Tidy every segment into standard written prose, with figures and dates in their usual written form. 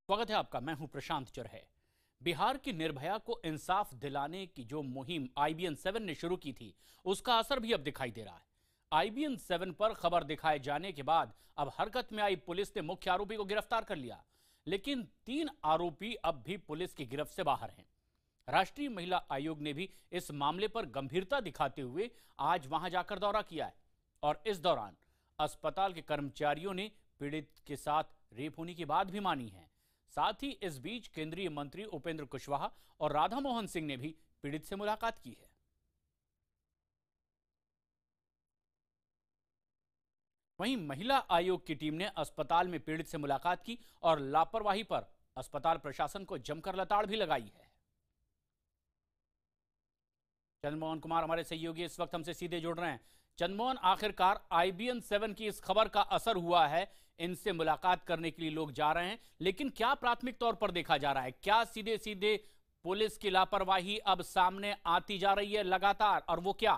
स्वागत है आपका। मैं हूं प्रशांत चरहे। बिहार की निर्भया को इंसाफ दिलाने की जो मुहिम IBN 7 ने शुरू की थी, उसका असर भी अब दिखाई दे रहा है। IBN 7 पर खबर दिखाए जाने के बाद अब हरकत में आई पुलिस ने मुख्य आरोपी को गिरफ्तार कर लिया, लेकिन 3 आरोपी अब भी पुलिस की गिरफ्त से बाहर हैं। राष्ट्रीय महिला आयोग ने भी इस मामले पर गंभीरता दिखाते हुए आज वहां जाकर दौरा किया है और इस दौरान अस्पताल के कर्मचारियों ने पीड़ित के साथ रेप होने की बात भी मानी है। साथ ही इस बीच केंद्रीय मंत्री उपेंद्र कुशवाहा और राधा मोहन सिंह ने भी पीड़ित से मुलाकात की है। वहीं महिला आयोग की टीम ने अस्पताल में पीड़ित से मुलाकात की और लापरवाही पर अस्पताल प्रशासन को जमकर लताड़ भी लगाई है। चंद्रमोहन कुमार हमारे सहयोगी इस वक्त हमसे सीधे जुड़ रहे हैं। चंद्रमोहन, आखिरकार IBN 7 की इस खबर का असर हुआ है, इनसे मुलाकात करने के लिए लोग जा रहे हैं, लेकिन क्या प्राथमिक तौर पर देखा जा रहा है? क्या सीधे सीधे पुलिस की लापरवाही अब सामने आती जा रही है लगातार, और वो क्या?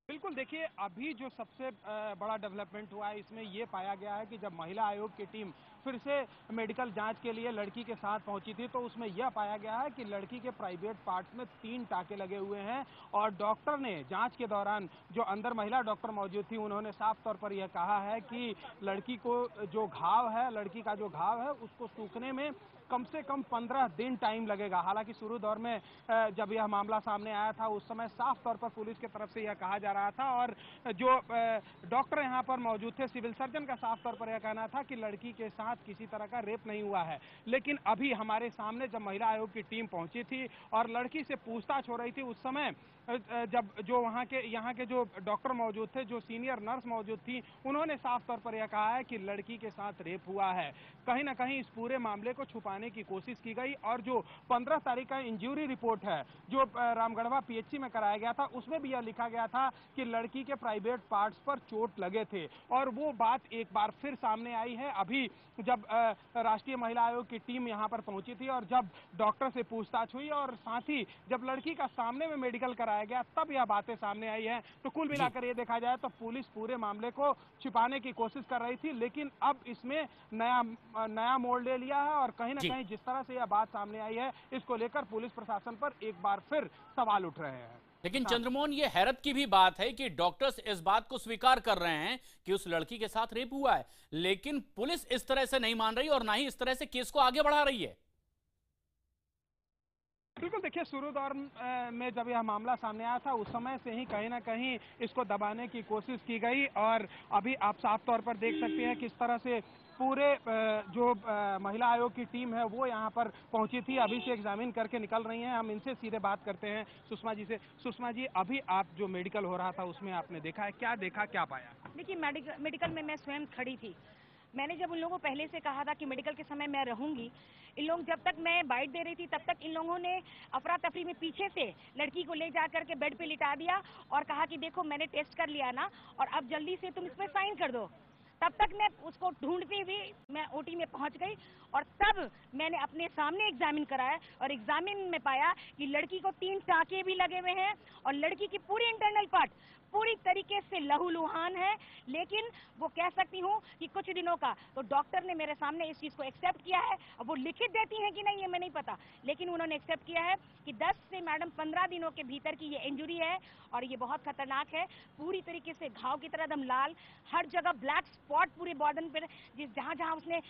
बिल्कुल, देखिए अभी जो सबसे बड़ा डेवलपमेंट हुआ है इसमें ये पाया गया है कि जब महिला आयोग की टीम फिर से मेडिकल जांच के लिए लड़की के साथ पहुंची थी तो उसमें यह पाया गया है कि लड़की के प्राइवेट पार्ट्स में 3 टाके लगे हुए हैं और डॉक्टर ने जांच के दौरान जो अंदर महिला डॉक्टर मौजूद थी उन्होंने साफ तौर पर यह कहा है कि लड़की को जो घाव है, लड़की का जो घाव है उसको सूखने में कम से कम 15 दिन टाइम लगेगा। हालांकि शुरू दौर में जब यह मामला सामने आया था उस समय साफ तौर पर पुलिस की तरफ से यह कहा जा रहा था और जो डॉक्टर यहां पर मौजूद थे, सिविल सर्जन का साफ तौर पर यह कहना था कि लड़की के साथ किसी तरह का रेप नहीं हुआ है। लेकिन अभी हमारे सामने जब महिला आयोग की टीम पहुंची थी और लड़की से पूछताछ हो रही थी उस समय जब जो यहाँ के जो डॉक्टर मौजूद थे, जो सीनियर नर्स मौजूद थी, उन्होंने साफ तौर पर यह कहा है कि लड़की के साथ रेप हुआ है। कहीं ना कहीं इस पूरे मामले को छुपाने की कोशिश की गई और जो 15 तारीख का इंजरी रिपोर्ट है जो रामगढ़वा PHC में कराया गया था उसमें भी यह लिखा गया था कि लड़की के प्राइवेट पार्ट्स पर चोट लगे थे और वो बात एक बार फिर सामने आई है। अभी जब राष्ट्रीय महिला आयोग की टीम यहां पर पहुंची थी और जब डॉक्टर से पूछताछ हुई और साथ ही जब लड़की का सामने में मेडिकल कराया गया तब यह बातें सामने आई है। तो कुल मिलाकर ये देखा जाए तो पुलिस पूरे मामले को छिपाने की कोशिश कर रही थी, लेकिन अब इसमें नया मोड़ ले लिया है और कहीं ना कहीं जिस तरह से यह बात सामने आई है इसको लेकर पुलिस प्रशासन पर एक बार फिर सवाल उठ रहे हैं। लेकिन चंद्रमोहन, ये हैरत की भी बात है कि डॉक्टर्स इस बात को स्वीकार कर रहे हैं कि उस लड़की के साथ रेप हुआ है, लेकिन पुलिस इस तरह से नहीं मान रही और ना ही इस तरह से केस को आगे बढ़ा रही है। बिल्कुल, देखिए शुरू दौर में जब यह मामला सामने आया था उस समय से ही कहीं ना कहीं इसको दबाने की कोशिश की गई और अभी आप साफ तौर पर देख सकते हैं किस तरह से पूरे जो महिला आयोग की टीम है वो यहाँ पर पहुंची थी, अभी से एग्जामिन करके निकल रही हैं। हम इनसे सीधे बात करते हैं सुषमा जी से। सुषमा जी, अभी आप जो मेडिकल हो रहा था उसमें आपने देखा है, क्या देखा, क्या पाया? देखिए, मेडिकल में मैं स्वयं खड़ी थी। मैंने जब उन लोगों को पहले से कहा था कि मेडिकल के समय मैं रहूंगी, इन लोग जब तक मैं बाइट दे रही थी तब तक इन लोगों ने अफरा तफरी में पीछे से लड़की को ले जा करके बेड पे लिटा दिया और कहा कि देखो मैंने टेस्ट कर लिया ना और अब जल्दी से तुम इस पर साइन कर दो। तब तक मैं उसको ढूंढती हुई मैं OT में पहुंच गई और तब मैंने अपने सामने एग्जामिन कराया और एग्जामिन में पाया कि लड़की को 3 टाँके भी लगे हुए हैं और लड़की की पूरी इंटरनल पार्ट पूरी तरीके से लहूलुहान है। लेकिन वो कह सकती हूँ कि कुछ दिनों का तो डॉक्टर ने मेरे सामने इस चीज को एक्सेप्ट किया है। अब वो लिखित देती हैं कि नहीं ये मैं नहीं पता, लेकिन उन्होंने एक्सेप्ट किया है कि 10 से मैडम 15 दिनों के भीतर की ये इंजुरी है और ये बहुत खतरनाक है। पूरी तरीके से घाव की तरह एकदम लाल, हर जगह ब्लैक स्पॉट पूरे बॉडन पर, जहां जहां उसने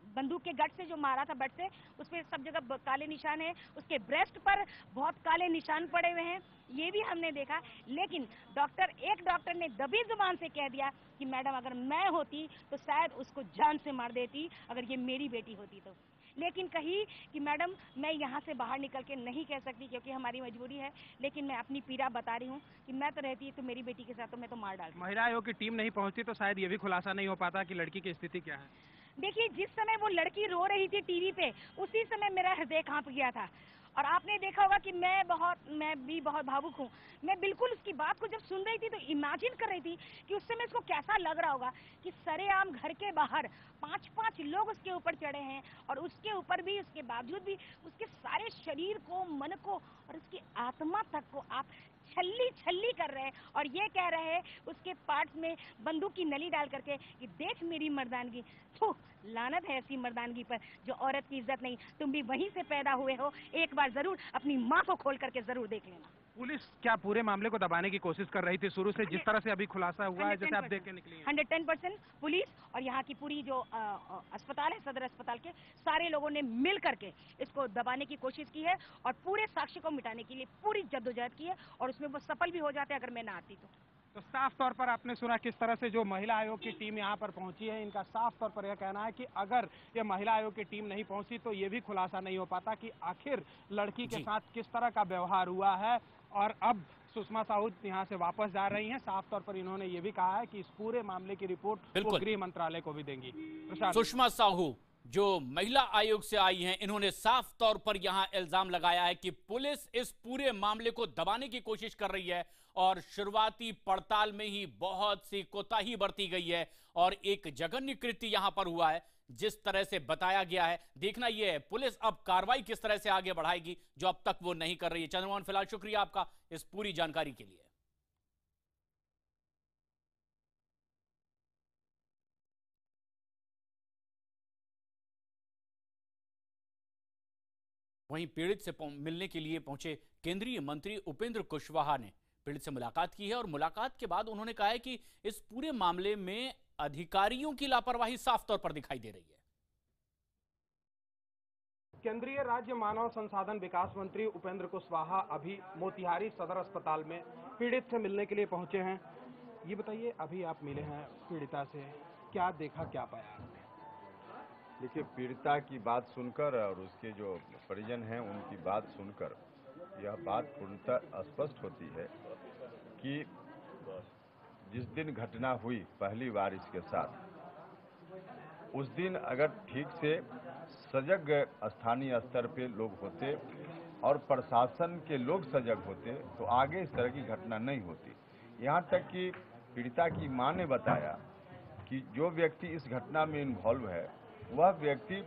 बंदूक के गट से जो मारा था, बट से उस पर सब जगह काले निशान है। उसके ब्रेस्ट पर बहुत काले निशान पड़े हुए हैं, ये भी हमने देखा। लेकिन एक डॉक्टर ने दबी जुबान से कह दिया कि मैडम अगर मैं होती तो शायद उसको जान से मार देती अगर ये मेरी बेटी होती तो। लेकिन कही कि मैडम मैं यहाँ से बाहर निकल के नहीं कह सकती क्योंकि हमारी मजबूरी है, लेकिन मैं अपनी पीड़ा बता रही हूँ कि मैं तो रहती तो मेरी बेटी के साथ तो मैं तो मार डालती। महिला आयोग की टीम नहीं पहुंचती तो शायद ये भी खुलासा नहीं हो पाता कि लड़की की स्थिति क्या है। देखिए, जिस समय वो लड़की रो रही थी टीवी पे, उसी समय मेरा हृदय कांप गया था और आपने देखा होगा कि मैं भी बहुत भावुक हूँ। मैं बिल्कुल उसकी बात को जब सुन रही थी तो इमेजिन कर रही थी कि उस समय इसको कैसा लग रहा होगा कि सरेआम घर के बाहर 5-5 लोग उसके ऊपर चढ़े हैं और उसके ऊपर भी, उसके बावजूद भी उसके सारे शरीर को, मन को और उसकी आत्मा तक को आप छल्ली छल्ली कर रहे हैं और ये कह रहे हैं उसके पार्ट्स में बंदूक की नली डाल करके कि देख मेरी मर्दानगी। थू, लानत है ऐसी मर्दानगी पर जो औरत की इज्जत नहीं। तुम भी वहीं से पैदा हुए हो, एक बार जरूर अपनी माँ को खोल करके जरूर देख लेना। पुलिस क्या पूरे मामले को दबाने की कोशिश कर रही थी शुरू से, जिस तरह से अभी खुलासा हुआ है, जैसे आप देख के निकली हैं? 110% पुलिस और यहाँ की पूरी जो अस्पताल है, सदर अस्पताल के सारे लोगों ने मिल करके इसको दबाने की कोशिश की है और पूरे साक्ष्य को मिटाने के लिए पूरी जद्दोजहद की है और उसमें वो सफल भी हो जाते अगर मैं ना आती तो साफ तौर पर आपने सुना किस तरह से जो महिला आयोग की टीम यहाँ पर पहुंची है। इनका साफ तौर पर यह कहना है कि अगर ये महिला आयोग की टीम नहीं पहुंची तो ये भी खुलासा नहीं हो पाता कि आखिर लड़की के साथ किस तरह का व्यवहार हुआ है। और अब सुषमा साहू यहाँ से वापस जा रही हैं। साफ तौर पर इन्होंने ये भी कहा है कि इस पूरे मामले की रिपोर्ट वो गृह मंत्रालय को भी देंगी। सुषमा साहू जो महिला आयोग से आई हैं, इन्होंने साफ तौर पर यहां इल्जाम लगाया है कि पुलिस इस पूरे मामले को दबाने की कोशिश कर रही है और शुरुआती पड़ताल में ही बहुत सी कोताही बरती गई है और एक जघन्य कृत्य यहां पर हुआ है जिस तरह से बताया गया है। देखना यह है पुलिस अब कार्रवाई किस तरह से आगे बढ़ाएगी जो अब तक वो नहीं कर रही है। चंद्रमोहन, फिलहाल शुक्रिया आपका इस पूरी जानकारी के लिए। वहीं पीड़ित से मिलने के लिए पहुंचे केंद्रीय मंत्री उपेंद्र कुशवाहा ने पीड़ित से मुलाकात की है और मुलाकात के बाद उन्होंने कहा है कि इस पूरे मामले में अधिकारियों की लापरवाही साफ तौर पर दिखाई दे रही है। केंद्रीय राज्य मानव संसाधन विकास मंत्री उपेंद्र कुशवाहा अभी मोतिहारी सदर अस्पताल में पीड़ित से मिलने के लिए पहुंचे हैं। ये बताइए, अभी आप मिले हैं पीड़िता से, क्या देखा, क्या पाया? देखिए, पीड़िता की बात सुनकर और उसके जो परिजन हैं उनकी बात सुनकर यह बात पूर्णतः स्पष्ट होती है कि जिस दिन घटना हुई पहली बार इसके साथ, उस दिन अगर ठीक से सजग स्थानीय स्तर पे लोग होते और प्रशासन के लोग सजग होते तो आगे इस तरह की घटना नहीं होती। यहाँ तक कि पीड़िता की मां ने बताया कि जो व्यक्ति इस घटना में इन्वॉल्व है वह व्यक्ति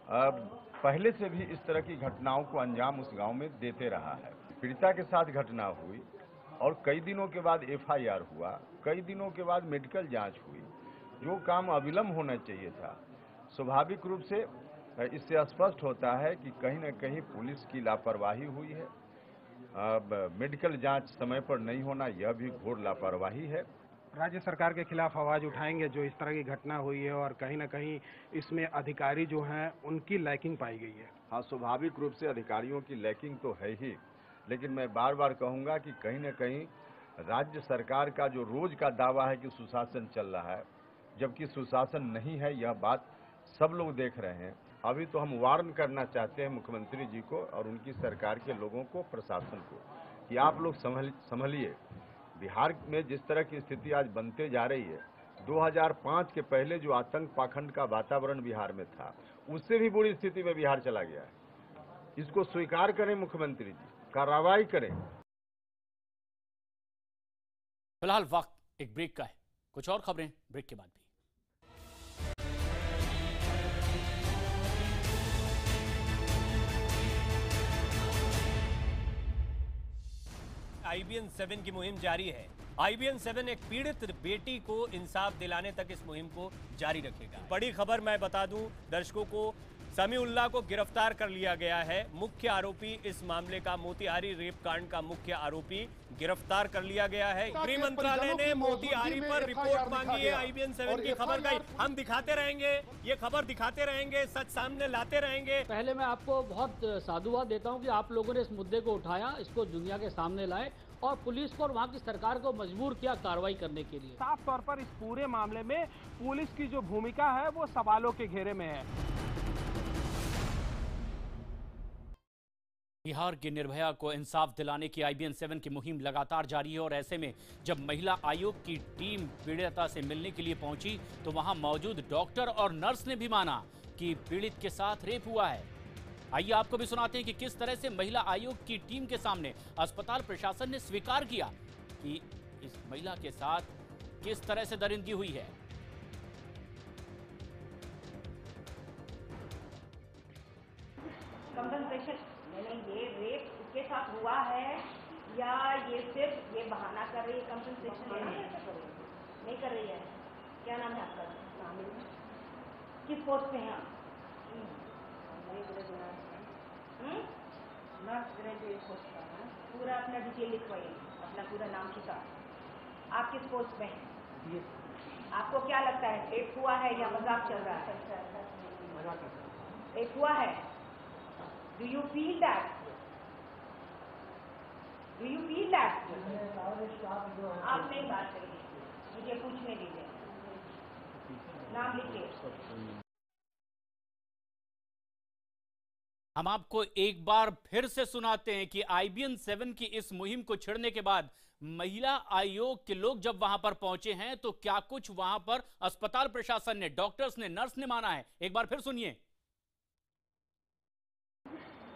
पहले से भी इस तरह की घटनाओं को अंजाम उस गांव में देते रहा है। पीड़िता के साथ घटना हुई और कई दिनों के बाद एफआईआर हुआ, कई दिनों के बाद मेडिकल जांच हुई। जो काम अविलंब होना चाहिए था, स्वाभाविक रूप से इससे स्पष्ट होता है कि कहीं न कहीं पुलिस की लापरवाही हुई है। मेडिकल जांच समय पर नहीं होना यह भी घोर लापरवाही है। राज्य सरकार के खिलाफ आवाज उठाएंगे जो इस तरह की घटना हुई है और कहीं ना कहीं इसमें अधिकारी जो हैं उनकी लैकिंग पाई गई है? हाँ, स्वाभाविक रूप से अधिकारियों की लैकिंग तो है ही, लेकिन मैं बार बार कहूंगा कि कहीं न कहीं राज्य सरकार का जो रोज का दावा है कि सुशासन चल रहा है, जबकि सुशासन नहीं है, यह बात सब लोग देख रहे हैं। अभी तो हम वार्न करना चाहते हैं मुख्यमंत्री जी को और उनकी सरकार के लोगों को, प्रशासन को, कि आप लोग संभलिए। बिहार में जिस तरह की स्थिति आज बनते जा रही है, 2005 के पहले जो आतंक पाखंड का वातावरण बिहार में था, उससे भी बुरी स्थिति में बिहार चला गया है। इसको स्वीकार करें मुख्यमंत्री जी, कार्रवाई करें। फिलहाल वक्त एक ब्रेक का है, कुछ और खबरें ब्रेक के बाद भी। IBN 7 की मुहिम जारी है। IBN 7 एक पीड़ित बेटी को इंसाफ दिलाने तक इस मुहिम को जारी रखेगा। बड़ी खबर मैं बता दूं दर्शकों को, समीउल्लाह को गिरफ्तार कर लिया गया है। मुख्य आरोपी इस मामले का, मोतिहारी रेप कांड का मुख्य आरोपी गिरफ्तार कर लिया गया है। गृह मंत्रालय ने मोतिहारी पर रिपोर्ट मांगी है। IBN 7 की खबर का हम दिखाते रहेंगे, ये खबर दिखाते रहेंगे, सच सामने लाते रहेंगे। पहले मैं आपको बहुत साधुवाद देता हूं कि आप लोगों ने इस मुद्दे को उठाया, इसको दुनिया के सामने लाए और पुलिस को और वहां की सरकार को मजबूर किया कार्रवाई करने के लिए। साफ तौर पर इस पूरे मामले में पुलिस की जो भूमिका है वो सवालों के घेरे में है। बिहार की निर्भया को इंसाफ दिलाने की IBN 7 की मुहिम लगातार जारी है और ऐसे में जब महिला आयोग की टीम पीड़िता से मिलने के लिए पहुंची तो वहां मौजूद डॉक्टर और नर्स ने भी माना कि पीड़ित के साथ रेप हुआ है। आइए आपको भी सुनाते हैं कि किस तरह से महिला आयोग की टीम के सामने अस्पताल प्रशासन ने स्वीकार किया कि इस महिला के साथ किस तरह से दरिंदगी हुई है। कंपनसेशन, मैंने ये रेप उसके साथ हुआ है या ये सिर्फ ये बहाना कर रही है कंपनसेशन नहीं कर रही है? क्या नाम है आपका? किस पोस्ट पे हैं आप? पूरा अपना डिटेल लिखवाइए, अपना पूरा नाम ठिकाना। आप किस पोस्ट पे हैं? आपको क्या लगता है रेप हुआ है या मजाक चल रहा है? रेप हुआ है? Do you feel that? Do you feel that? आप नहीं बात करिए, मुझे पूछने दीजिए। नाम लिखिए। हम आपको एक बार फिर से सुनाते हैं कि IBN 7 की इस मुहिम को छिड़ने के बाद महिला आयोग के लोग जब वहां पर पहुंचे हैं तो क्या कुछ वहां पर अस्पताल प्रशासन ने, डॉक्टर्स ने, नर्स ने माना है। एक बार फिर सुनिए।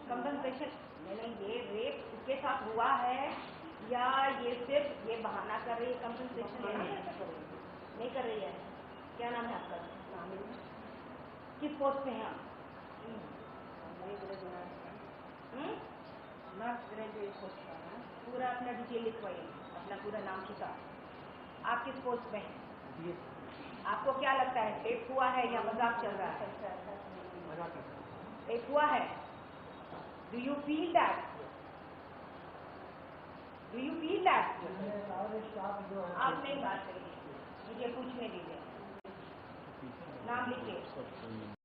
कंपनसेशन नहीं, ये रेप उसके साथ हुआ है या ये सिर्फ ये बहाना कर रही है कंपनसेशन नहीं कर रही है? क्या नाम है आपका? किस पोस्ट पे हैं आप? पूरा अपना डिटेल लिखवाइए, अपना पूरा नाम ठिकाना। आप किस पोस्ट पे हैं? आपको क्या लगता है रेप हुआ है या मजाक चल रहा है? रेप हुआ है? Do you feel that? Do you feel that? आप नहीं बात करिए, मुझे पूछने दीजिए। नाम लिखिए।